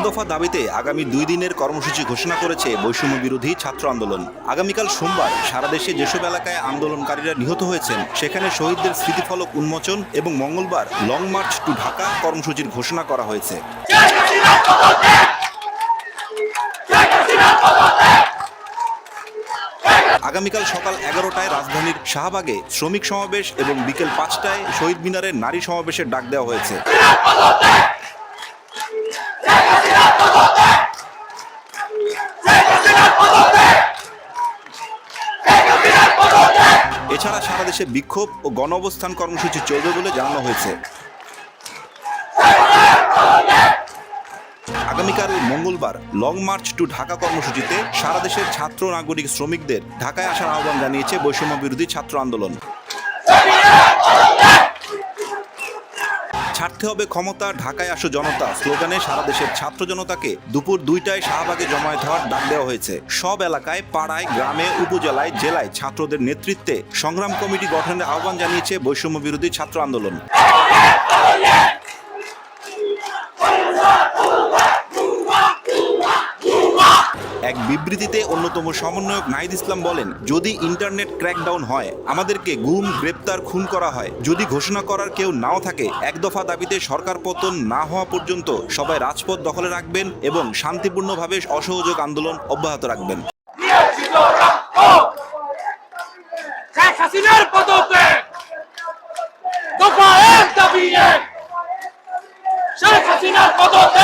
দফা দাবিতে আগামী 2 দিনের কর্মসূচি ঘোষণা করেছে বৈষম্য বিরোধী ছাত্র আন্দোলন। আগামীকাল সোমবার সারা দেশে যেসব এলাকায় আন্দোলনকারীরা নিহত হয়েছেন সেখানে শহীদদের স্মৃতিফলক উন্মোচন এবং মঙ্গলবার লং মার্চ টু ঢাকা কর্মসূচির ঘোষণা করা হয়েছে। আগামীকাল সকাল 11টায় রাজধানীর শাহবাগে শ্রমিক সমাবেশ এবং বিকেল 5টায় শহীদ মিনারে নারী সমাবেশের ডাক দেওয়া হয়েছে। এছাড়া সারা দেশে বিক্ষোভ ও গণ অবস্থান কর্মসূচি চলবে বলে জানানো হয়েছে। আগামীকাল মঙ্গলবার লং মার্চ টু ঢাকা কর্মসূচিতে সারা দেশের ছাত্র নাগরিক শ্রমিকদের ঢাকায় আসার আহ্বান জানিয়েছে বৈষম্য বিরোধী ছাত্র আন্দোলন। ছাড়তে হবে ক্ষমতা, ঢাকায় আসো জনতা স্লোগানে সারা দেশের ছাত্র জনতাকে দুপুর 2টায় শাহবাগে জমায়েত হওয়ার ডাক দেওয়া হয়েছে। সব এলাকায়, পাড়ায়, গ্রামে, উপজেলায়, জেলায় ছাত্রদের নেতৃত্বে সংগ্রাম কমিটি গঠনের আহ্বান জানিয়েছে বৈষম্য বিরোধী ছাত্র আন্দোলন। এক বিবৃতিতে অন্যতম সমন্বয়ক নাহিদ ইসলাম বলেন, যদি ইন্টারনেট ক্র্যাকডাউন হয়, আমাদেরকে গুম, গ্রেপ্তার, খুন করা হয়, যদি ঘোষণা করার কেউ নাও থাকে, এক দফা দাবিতে সরকার পতন না হওয়া পর্যন্ত সবাই রাজপথ দখলে রাখবেন এবং শান্তিপূর্ণভাবে অসহযোগ আন্দোলন অব্যাহত রাখবেন। শেখ হাসিনার পদত্যাগ